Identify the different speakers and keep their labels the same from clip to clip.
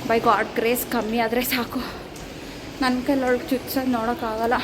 Speaker 1: By god grace ಕಮ್ಮಿ ಆದರೆ ಸಾಕು. ನನ್ನ ಕೈಲೊಳಗೆ ಚುಚ್ಚೋದು ನೋಡೋಕ್ಕಾಗಲ್ಲ.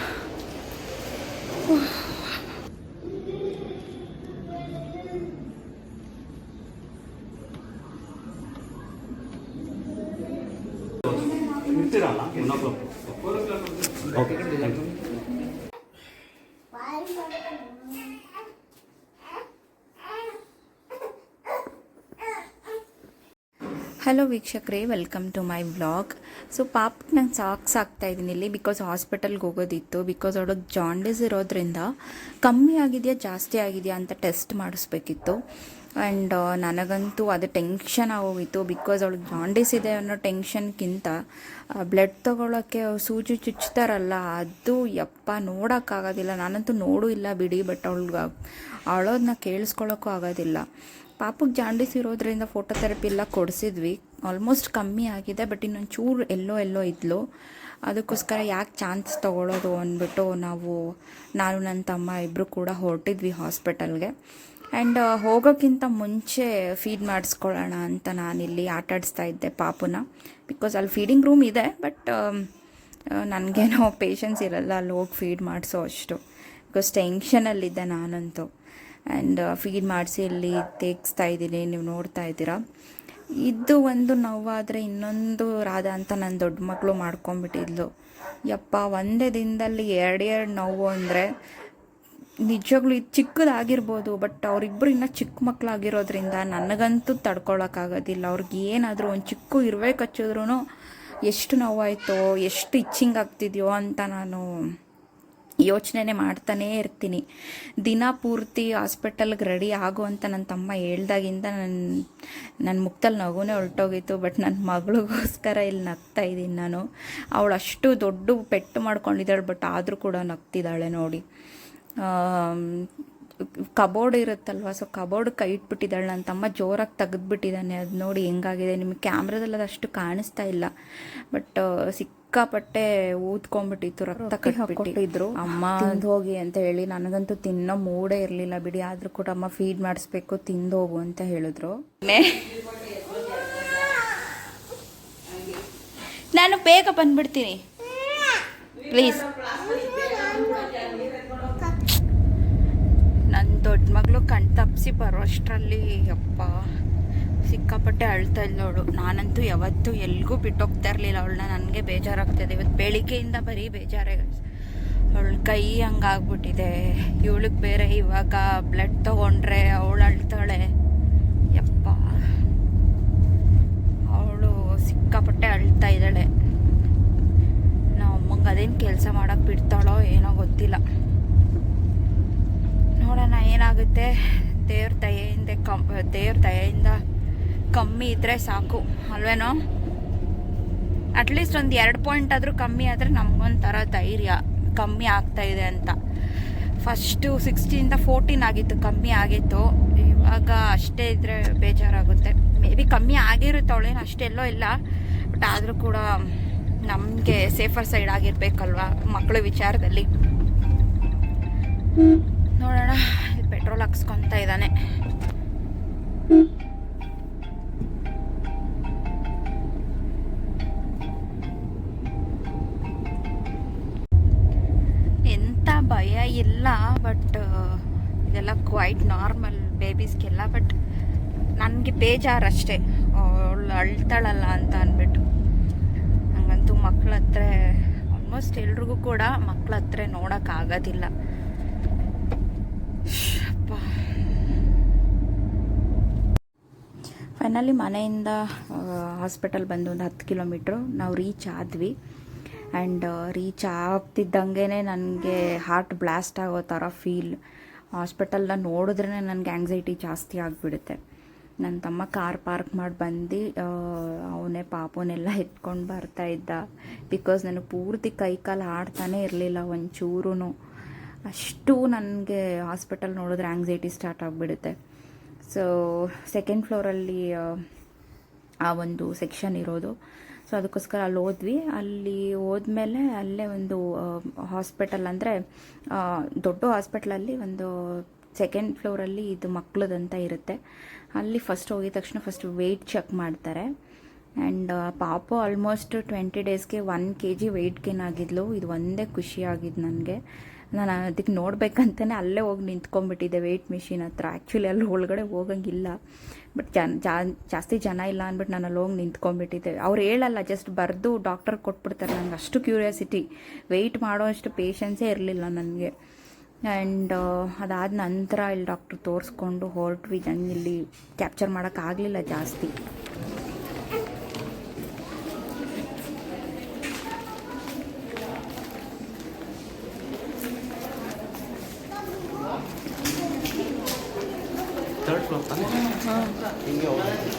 Speaker 1: ಹಲೋ ವೀಕ್ಷಕರೇ, welcome to my vlog. So ಪಾಪಕ್ಕೆ ನಾನು ಸಾಕ್ಸ್ ಹಾಕ್ತಾಯಿದ್ದೀನಿ ಇಲ್ಲಿ, ಬಿಕಾಸ್ ಹಾಸ್ಪಿಟಲ್ಗೆ ಹೋಗೋದಿತ್ತು. ಬಿಕಾಸ್ ಅವಳಿಗೆ ಜಾಂಡೀಸ್ ಇರೋದ್ರಿಂದ ಕಮ್ಮಿ ಆಗಿದೆಯಾ ಜಾಸ್ತಿ ಆಗಿದೆಯಾ ಅಂತ ಟೆಸ್ಟ್ ಮಾಡಿಸ್ಬೇಕಿತ್ತು. ಆ್ಯಂಡ್ ನನಗಂತೂ ಅದು ಟೆನ್ಷನ್ ಆಗೋಗಿತ್ತು. ಬಿಕಾಸ್ ಅವಳಿಗೆ ಜಾಂಡೀಸ್ ಇದೆ ಅನ್ನೋ ಟೆನ್ಷನ್ಗಿಂತ ಬ್ಲಡ್ ತೊಗೊಳಕ್ಕೆ ಸೂಜಿ ಚುಚ್ತಾರಲ್ಲ, ಅದು ಯಪ್ಪ ನೋಡೋಕ್ಕಾಗೋದಿಲ್ಲ. ನಾನಂತೂ ನೋಡೂ ಇಲ್ಲ ಬಿಡಿ, ಬಟ್ ಅವಳೋದನ್ನ ಕೇಳಿಸ್ಕೊಳ್ಳೋಕ್ಕೂ ಆಗೋದಿಲ್ಲ. ಪಾಪಕ್ಕೆ ಜಾಂಡೀಸ್ ಇರೋದ್ರಿಂದ ಫೋಟೋಥೆರಪಿ ಎಲ್ಲ ಕೊಡಿಸಿದ್ವಿ. ಆಲ್ಮೋಸ್ಟ್ ಕಮ್ಮಿ ಆಗಿದೆ, ಬಟ್ ಇನ್ನೊಂದು ಚೂರು ಎಲ್ಲೋ ಇದ್ಲು. ಅದಕ್ಕೋಸ್ಕರ ಯಾಕೆ ಚಾನ್ಸ್ ತೊಗೊಳ್ಳೋದು ಅಂದ್ಬಿಟ್ಟು ನಾನು ನನ್ನ ತಮ್ಮ ಇಬ್ಬರು ಕೂಡ ಹೊರಟಿದ್ವಿ ಹಾಸ್ಪಿಟಲ್ಗೆ. ಆ್ಯಂಡ್ ಹೋಗೋಕ್ಕಿಂತ ಮುಂಚೆ ಫೀಡ್ ಮಾಡಿಸ್ಕೊಳ್ಳೋಣ ಅಂತ ನಾನಿಲ್ಲಿ ಆಟಾಡಿಸ್ತಾ ಇದ್ದೆ ಪಾಪುನ. ಬಿಕಾಸ್ ಅಲ್ಲಿ ಫೀಡಿಂಗ್ ರೂಮ್ ಇದೆ, ಬಟ್ ನನಗೇನೋ ಪೇಷನ್ಸ್ ಇರಲ್ಲ ಅಲ್ಲಿ ಹೋಗಿ ಫೀಡ್ ಮಾಡಿಸೋ ಅಷ್ಟು. ಬಿಕಾಸ್ ಟೆನ್ಷನಲ್ಲಿದ್ದೆ ನಾನಂತೂ. ಆ್ಯಂಡ್ ಫೀಡ್ ಮಾಡಿಸಿ ಇಲ್ಲಿ ತೆಗಿಸ್ತಾ ಇದ್ದೀನಿ, ನೀವು ನೋಡ್ತಾ ಇದ್ದೀರಾ. ಇದು ಒಂದು ನೋವಾದರೆ ಇನ್ನೊಂದು ರಾಧಾ ಅಂತ ನನ್ನ ದೊಡ್ಡ ಮಕ್ಕಳು ಮಾಡ್ಕೊಂಬಿಟ್ಟಿದ್ಲು. ಯಪ್ಪ, ಒಂದೇ ದಿನದಲ್ಲಿ ಎರಡು ನೋವು ಅಂದರೆ ನಿಜವಾಗ್ಲೂ ಇದು ಚಿಕ್ಕದಾಗಿರ್ಬೋದು, ಬಟ್ ಅವರಿಬ್ಬರು ಇನ್ನೂ ಚಿಕ್ಕ ಮಕ್ಕಳಾಗಿರೋದ್ರಿಂದ ನನಗಂತೂ ತಡ್ಕೊಳಕ್ಕಾಗೋದಿಲ್ಲ. ಅವ್ರಿಗೆ ಏನಾದರೂ ಒಂದು ಚಿಕ್ಕ ಇರುವೆ ಕಚ್ಚಿದ್ರೂ ಎಷ್ಟು ನೋವಾಯಿತೋ, ಎಷ್ಟು ಇಚ್ಚಿಂಗ್ ಆಗ್ತಿದೆಯೋ ಅಂತ ನಾನು ಯೋಚನೆ ಮಾಡ್ತಾನೇ ಇರ್ತೀನಿ. ದಿನ ಪೂರ್ತಿ ಹಾಸ್ಪಿಟಲ್ಗೆ ರೆಡಿ ಆಗು ಅಂತ ನನ್ನ ತಮ್ಮ ಹೇಳ್ದಾಗಿಂದ ನನ್ನ ಮುಖದಲ್ಲಿ ನಗುನೇ ಹೊರಟೋಗಿತ್ತು. ಬಟ್ ನನ್ನ ಮಗಳಿಗೋಸ್ಕರ ಇಲ್ಲಿ ನಗ್ತಾ ಇದ್ದೀನಿ ನಾನು. ಅವಳು ಅಷ್ಟು ದೊಡ್ಡ ಪೆಟ್ಟು ಮಾಡ್ಕೊಂಡಿದ್ದಾಳೆ, ಬಟ್ ಆದರೂ ಕೂಡ ನಗ್ತಿದ್ದಾಳೆ ನೋಡಿ. ಕಬೋರ್ಡ್ ಇರುತ್ತಲ್ವ, ಸೊ ಕಬೋರ್ಡ್ ಕೈ ಇಟ್ಬಿಟ್ಟಿದ್ದಾಳೆ. ನನ್ನ ತಮ್ಮ ಜೋರಾಗಿ ತೆಗೆದುಬಿಟ್ಟಿದ್ದಾನೆ. ಅದು ನೋಡಿ ಹೆಂಗಾಗಿದೆ. ನಿಮಗೆ ಕ್ಯಾಮ್ರಾದಲ್ಲಿ ಅದಷ್ಟು ಕಾಣಿಸ್ತಾ ಇಲ್ಲ, ಬಟ್ ಸಿಕ್ಕಾಪಟ್ಟೆ ಊದ್ಕೊಂಡ್ಬಿಟ್ಟಿತ್ತು, ರಕ್ತ ಕಟ್ಬಿಟ್ಟಿದ್ರು. ಅಮ್ಮ ಹೋಗಿ ಅಂತ ಹೇಳಿ ನನಗಂತೂ ತಿನ್ನೋ ಮೂಡೇ ಇರಲಿಲ್ಲ ಬಿಡಿ. ಆದರೂ ಕೂಡ ಅಮ್ಮ ಫೀಡ್ ಮಾಡಿಸ್ಬೇಕು, ತಿಂದೋಗು ಅಂತ ಹೇಳಿದ್ರು. ನಾನು ಬೇಗ ಬಂದ್ಬಿಡ್ತೀನಿ ಪ್ಲೀಸ್. ನನ್ನ ದೊಡ್ಡ ಮಗಳು ಕಣ್ ತಪ್ಪಿಸಿ ಬರೋ ಅಷ್ಟರಲ್ಲಿ ಯಪ್ಪ ಸಿಕ್ಕಾಪಟ್ಟೆ ಅಳ್ತಾ ಇದ್ದವಳು. ನಾನಂತೂ ಯಾವತ್ತೂ ಎಲ್ಗೂ ಬಿಟ್ಟೋಗ್ತಾ ಇರಲಿಲ್ಲ ಅವಳನ್ನ. ನನಗೆ ಬೇಜಾರಾಗ್ತದೆ. ಇವತ್ತು ಬೆಳಿಗ್ಗೆಯಿಂದ ಬರೀ ಬೇಜಾರೇ. ಅವಳ ಕೈ ಹಂಗಾಗ್ಬಿಟ್ಟಿದೆ. ಇವಳಿಗೆ ಬೇರೆ ಇವಾಗ ಬ್ಲಡ್ ತೊಗೊಂಡ್ರೆ ಅವಳು ಅಳ್ತಾಳೆ. ಯಪ್ಪ, ಅವಳು ಸಿಕ್ಕಾಪಟ್ಟೆ ಅಳ್ತಾ ಇದ್ದಾಳೆ. ನಾವು ಅಮ್ಮಂಗೆ ಅದೇನು ಕೆಲಸ ಮಾಡೋಕ್ಕೆ ಬಿಡ್ತಾಳೋ ಏನೋ ಗೊತ್ತಿಲ್ಲ. ನೋಡೋಣ ಏನಾಗುತ್ತೆ. ದೇವ್ರ ದಯೆಯಿಂದ ಕಮ್ಮಿ ಇದ್ದರೆ ಸಾಕು ಅಲ್ವೇನೋ. ಅಟ್ಲೀಸ್ಟ್ ಒಂದು 2 ಪಾಯಿಂಟ್ ಆದರೂ ಕಮ್ಮಿ ಆದರೆ ನಮಗೊಂಥರ ಧೈರ್ಯ, ಕಮ್ಮಿ ಆಗ್ತಾಯಿದೆ ಅಂತ. ಫಸ್ಟು 16 14 ಆಗಿತ್ತು, ಕಮ್ಮಿ ಆಗಿತ್ತು. ಇವಾಗ ಅಷ್ಟೇ ಇದ್ದರೆ ಬೇಜಾರಾಗುತ್ತೆ. ಮೇ ಬಿ ಕಮ್ಮಿ ಆಗಿರುತ್ತೆ, ಅವಳೇನು ಅಷ್ಟೆಲ್ಲೋ ಇಲ್ಲ. ಬಟ್ ಆದರೂ ಕೂಡ ನಮಗೆ ಸೇಫರ್ ಸೈಡ್ ಆಗಿರ್ಬೇಕಲ್ವ ಮಕ್ಕಳ ವಿಚಾರದಲ್ಲಿ. ನೋಡೋಣ. ಪೆಟ್ರೋಲ್ ಹಾಕ್ಸ್ಕೊತಾ ಇದ್ದಾನೆ. ಎಂಥ ಭಯ ಇಲ್ಲ, ಬಟ್ ಇದೆಲ್ಲ ಕ್ವೈಟ್ ನಾರ್ಮಲ್ ಬೇಬೀಸ್ಗೆಲ್ಲ. ಬಟ್ ನನಗೆ ಬೇಜಾರಷ್ಟೇ, ಅವಳು ಅಳ್ತಾಳಲ್ಲ ಅಂತ ಅಂದ್ಬಿಟ್ಟು. ಹಂಗಂತೂ ಮಕ್ಕಳ ಹತ್ರ, ಆಲ್ಮೋಸ್ಟ್ ಎಲ್ರಿಗೂ ಕೂಡ ಮಕ್ಕಳ ಹತ್ರ ನೋಡೋಕ್ಕಾಗೋದಿಲ್ಲ. ಫೈನಲಿ ಮನೆಯಿಂದ ಹಾಸ್ಪಿಟಲ್ ಬಂದು ಒಂದು 10 ಕಿಲೋಮೀಟ್ರು ನಾವು ರೀಚ್ ಆದ್ವಿ. ಆ್ಯಂಡ್ ರೀಚ್ ಆಗ್ತಿದ್ದಂಗೆ ನನಗೆ ಹಾರ್ಟ್ ಬ್ಲಾಸ್ಟ್ ಆಗೋ ಥರ ಫೀಲ್. ಹಾಸ್ಪಿಟಲ್ನ ನೋಡಿದ್ರೇ ನನಗೆ ಆ್ಯಂಗ್ಸೈಟಿ ಜಾಸ್ತಿ ಆಗಿಬಿಡುತ್ತೆ. ನನ್ನ ತಮ್ಮ ಕಾರ್ ಪಾರ್ಕ್ ಮಾಡಿ ಬಂದು ಅವನೇ ಪಾಪುನೆಲ್ಲ ಎತ್ಕೊಂಡು ಬರ್ತಾ ಇದ್ದ. ಬಿಕಾಸ್ ನನಗೆ ಪೂರ್ತಿ ಕೈ ಕಾಲು ಆಡ್ತಾನೇ ಇರಲಿಲ್ಲ ಒಂಚೂರು. ಅಷ್ಟು ನನಗೆ ಹಾಸ್ಪಿಟಲ್ ನೋಡಿದ್ರೆ ಆ್ಯಂಗ್ಸೈಟಿ ಸ್ಟಾರ್ಟ್ ಆಗಿಬಿಡುತ್ತೆ. ಸೊ 2nd ಫ್ಲೋರಲ್ಲಿ ಆ ಒಂದು ಸೆಕ್ಷನ್ ಇರೋದು. ಸೊ ಅದಕ್ಕೋಸ್ಕರ ಅಲ್ಲಿ ಹೋದ್ವಿ. ಅಲ್ಲಿ ಹೋದ್ಮೇಲೆ ಅಲ್ಲೇ ಒಂದು ಹಾಸ್ಪಿಟಲ್, ಅಂದರೆ ದೊಡ್ಡ ಹಾಸ್ಪಿಟ್ಲಲ್ಲಿ ಒಂದು 2nd ಫ್ಲೋರಲ್ಲಿ ಇದು ಮಕ್ಕಳದಂತ ಇರುತ್ತೆ. ಅಲ್ಲಿ ಫಸ್ಟ್ ಹೋಗಿದ ತಕ್ಷಣ ಫಸ್ಟ್ ವೆಯ್ಟ್ ಚೆಕ್ ಮಾಡ್ತಾರೆ. ಆ್ಯಂಡ್ ಪಾಪು ಆಲ್ಮೋಸ್ಟ್ 20 ಡೇಸ್ಗೆ 1 kg ವೆಯ್ಟ್ ಗೇನ್ ಆಗಿದ್ಲು. ಇದು ಒಂದೇ ಖುಷಿ ಆಗಿದ್ದು ನನಗೆ. ನಾನು ಅದಕ್ಕೆ ನೋಡ್ಬೇಕಂತಲೇ ಅಲ್ಲೇ ಹೋಗಿ ನಿಂತ್ಕೊಂಡ್ಬಿಟ್ಟಿದ್ದೆ ವೆಯ್ಟ್ ಮಿಷಿನ್ ಹತ್ರ. ಆ್ಯಕ್ಚುಲಿ ಅಲ್ಲಿ ಒಳಗಡೆ ಹೋಗಂಗಿಲ್ಲ, ಬಟ್ ಜಾಸ್ತಿ ಜನ ಇಲ್ಲ ಅಂದ್ಬಿಟ್ಟು ನಾನು ಅಲ್ಲಿ ಹೋಗಿ ನಿಂತ್ಕೊಂಡ್ಬಿಟ್ಟಿದ್ದೆ. ಅವ್ರು ಹೇಳಲ್ಲ, ಜಸ್ಟ್ ಬರೆದು ಡಾಕ್ಟರ್ ಕೊಟ್ಬಿಡ್ತಾರೆ. ನನಗೆ ಅಷ್ಟು ಕ್ಯೂರಿಯಾಸಿಟಿ, ವೆಯ್ಟ್ ಮಾಡೋ ಅಷ್ಟು ಪೇಷನ್ಸೇ ಇರಲಿಲ್ಲ ನನಗೆ. ಆ್ಯಂಡ್ ಅದಾದ ನಂತರ ಇಲ್ಲಿ ಡಾಕ್ಟ್ರ್ ತೋರಿಸ್ಕೊಂಡು ಹೊರಟ್ವಿ. ನಂಗೆ ಇಲ್ಲಿ ಕ್ಯಾಪ್ಚರ್ ಮಾಡೋಕ್ಕಾಗಲಿಲ್ಲ ಜಾಸ್ತಿ.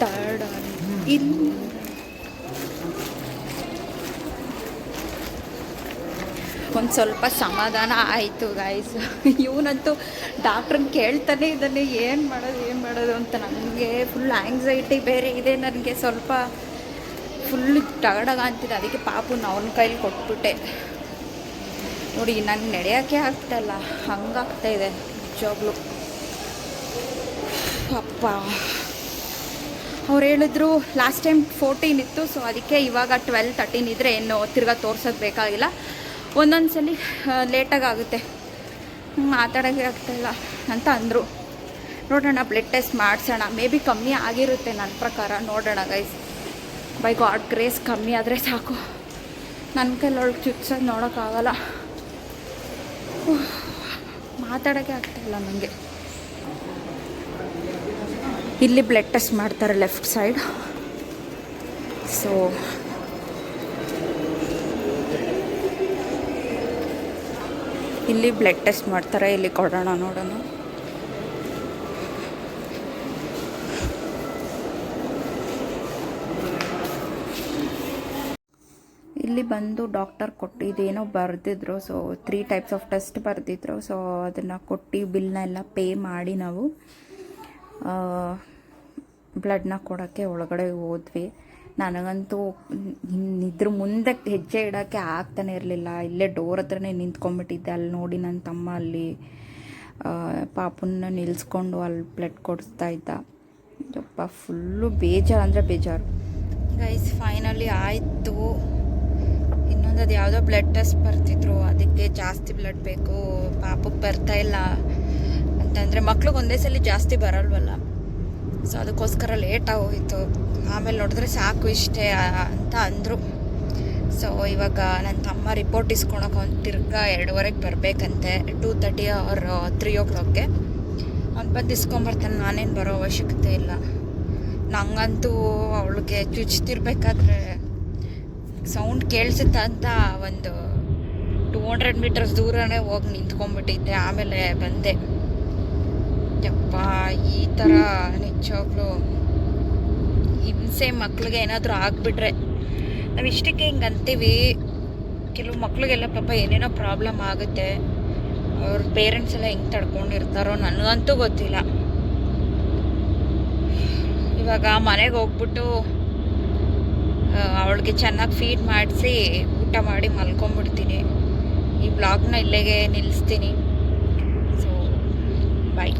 Speaker 1: ಟರ್ಡ್ ಇಲ್ಲಿ ಒಂದು ಸ್ವಲ್ಪ ಸಮಾಧಾನ ಆಯಿತು ಗೈಸ್. ಇವನಂತೂ ಡಾಕ್ಟ್ರನ್ನ ಕೇಳ್ತಾನೆ ಇದ್ದಾನೆ, ಏನು ಮಾಡೋದು ಅಂತ. ನನಗೆ ಫುಲ್ ಆ್ಯಂಗ್ಸೈಟಿ ಬೇರೆ ಇದೆ, ನನಗೆ ಸ್ವಲ್ಪ ಫುಲ್ ಟಗಡಗ ಅಂತಿದೆ. ಅದಕ್ಕೆ ಪಾಪುನ ಅವನ ಕೈಲಿ ಕೊಟ್ಬಿಟ್ಟೆ. ನೋಡಿ ನನಗೆ ನಡೆಯೋಕ್ಕೆ ಆಗ್ತಾಯಿಲ್ಲ, ಹಂಗಾಗ್ತಾಯಿದೆ ನಿಜವಾಗ್ಲೂ. ಅಪ್ಪ ಅವ್ರು ಹೇಳಿದ್ರು ಲಾಸ್ಟ್ ಟೈಮ್ 14 ಇತ್ತು, ಸೊ ಅದಕ್ಕೆ ಇವಾಗ 12-13 ಇದ್ದರೆ ಏನು ತಿರ್ಗಾ ತೋರ್ಸೋದು ಬೇಕಾಗಿಲ್ಲ. ಒಂದೊಂದು ಸಲ ಲೇಟಾಗಿ ಆಗುತ್ತೆ, ಮಾತಾಡೋಕ್ಕೆ ಆಗ್ತಾಯಿಲ್ಲ ಅಂತ ಅಂದರು. ನೋಡೋಣ, ಬ್ಲಡ್ ಟೆಸ್ಟ್ ಮಾಡಿಸೋಣ. ಮೇ ಬಿ ಕಮ್ಮಿ ಆಗಿರುತ್ತೆ ನನ್ನ ಪ್ರಕಾರ. ನೋಡೋಣ ಗೈಸ್, ಬೈ ಗಾಡ್ ಗ್ರೇಸ್ ಕಮ್ಮಿ ಆದರೆ ಸಾಕು. ನನ್ನ ಕೈಲೊಳಗೆ ಚುಚ್ಚೋದು ನೋಡೋಕ್ಕಾಗಲ್ಲ, ಮಾತಾಡೋಕ್ಕೆ ಆಗ್ತಾಯಿಲ್ಲ ನನಗೆ. ಇಲ್ಲಿ ಬ್ಲಡ್ ಟೆಸ್ಟ್ ಮಾಡ್ತಾರೆ ಲೆಫ್ಟ್ ಸೈಡ್. ಸೊ ಇಲ್ಲಿ ಬ್ಲಡ್ ಟೆಸ್ಟ್ ಮಾಡ್ತಾರೆ, ಇಲ್ಲಿ ಕೊಡೋಣ ನೋಡೋಣ. ಇಲ್ಲಿ ಬಂದು ಡಾಕ್ಟರ್ ಕೊಟ್ಟಿದ್ದೇನೋ ಬರೆದಿದ್ರು. ಸೊ 3 types ಆಫ್ ಟೆಸ್ಟ್ ಬರೆದಿದ್ರು. ಸೊ ಅದನ್ನು ಕೊಟ್ಟು ಬಿಲ್ನ ಎಲ್ಲ ಪೇ ಮಾಡಿ ನಾವು ಬ್ಲಡ್ನ ಕೊಡೋಕ್ಕೆ ಒಳಗಡೆ ಹೋದ್ವಿ. ನನಗಂತೂ ಇದ್ರ ಮುಂದೆ ಹೆಜ್ಜೆ ಇಡೋಕ್ಕೆ ಆಗ್ತಾನೆ ಇರಲಿಲ್ಲ. ಇಲ್ಲೇ ಡೋರ್ ಹತ್ರನೇ ನಿಂತ್ಕೊಂಡ್ಬಿಟ್ಟಿದ್ದೆ. ಅಲ್ಲಿ ನೋಡಿ ನನ್ನ ತಮ್ಮ ಅಲ್ಲಿ ಪಾಪುನ ನಿಲ್ಲಿಸ್ಕೊಂಡು ಅಲ್ಲಿ ಬ್ಲಡ್ ಕೊಡಿಸ್ತಾ ಇದ್ದ. ಯಪ್ಪ ಫುಲ್ಲು ಬೇಜಾರು ಅಂದರೆ ಬೇಜಾರು ಗೈಸ್. ಫೈನಲಿ ಆಯಿತು. ಇನ್ನೊಂದು ಅದು ಯಾವುದೋ ಬ್ಲಡ್ ಟೆಸ್ಟ್ ಬರ್ತಿದ್ರು, ಅದಕ್ಕೆ ಜಾಸ್ತಿ ಬ್ಲಡ್ ಬೇಕು, ಪಾಪಕ್ಕೆ ಬರ್ತಾಯಿಲ್ಲ ಅಂತಂದರೆ. ಮಕ್ಳಿಗೆ ಒಂದೇ ಸಲ ಜಾಸ್ತಿ ಬರಲ್ವಲ್ಲ, ಸೊ ಅದಕ್ಕೋಸ್ಕರ ಲೇಟಾಗಿ ಹೋಯಿತು. ಆಮೇಲೆ ನೋಡಿದ್ರೆ ಸಾಕು ಇಷ್ಟೇ ಅಂತ ಅಂದರು. ಸೊ ಇವಾಗ ನನ್ನ ತಮ್ಮ ರಿಪೋರ್ಟ್ ಇಸ್ಕೊಳಕ್ಕೆ ಅವ್ನು ತಿರ್ಗಾ 2:30ಗೆ ಬರಬೇಕಂತೆ, 2:30 or 3 o'clockಗೆ. ಅವ್ನು ಬಂದು ಇಸ್ಕೊಂಬರ್ತಾನೆ, ನಾನೇನು ಬರೋ ಅವಶ್ಯಕತೆ ಇಲ್ಲ. ನಂಗಂತೂ ಅವಳಿಗೆ ಚುಚ್ತಿರ್ಬೇಕಾದ್ರೆ ಸೌಂಡ್ ಕೇಳಿಸುತ್ತ ಅಂತ ಒಂದು 200 meters ದೂರನೇ ಹೋಗಿ ನಿಂತ್ಕೊಂಡ್ಬಿಟ್ಟಿದ್ದೆ. ಆಮೇಲೆ ಬಂದೆ. ಯಪ್ಪ ಈ ಥರ ನಿಜವಾಗ್ಲೂ ಹಿಂಸೆ. ಮಕ್ಳಿಗೆ ಏನಾದರೂ ಆಗಿಬಿಟ್ರೆ ನಾವು ಇಷ್ಟಕ್ಕೆ ಹಿಂಗೆ ಅಂತೀವಿ, ಕೆಲವು ಮಕ್ಳಿಗೆಲ್ಲ ಪಾಪ ಏನೇನೋ ಪ್ರಾಬ್ಲಮ್ ಆಗುತ್ತೆ. ಅವ್ರ ಪೇರೆಂಟ್ಸ್ ಎಲ್ಲ ಹೆಂಗೆ ತಡ್ಕೊಂಡಿರ್ತಾರೋ ನನಗಂತೂ ಗೊತ್ತಿಲ್ಲ. ಇವಾಗ ಮನೆಗೆ ಹೋಗ್ಬಿಟ್ಟು ಅವಳಿಗೆ ಚೆನ್ನಾಗಿ ಫೀಡ್ ಮಾಡಿಸಿ ಊಟ ಮಾಡಿ ಮಲ್ಕೊಂಡ್ಬಿಡ್ತೀನಿ. ಈ ಬ್ಲಾಗ್ನ ಇಲ್ಲಿಗೆ ನಿಲ್ಲಿಸ್ತೀನಿ. So bye.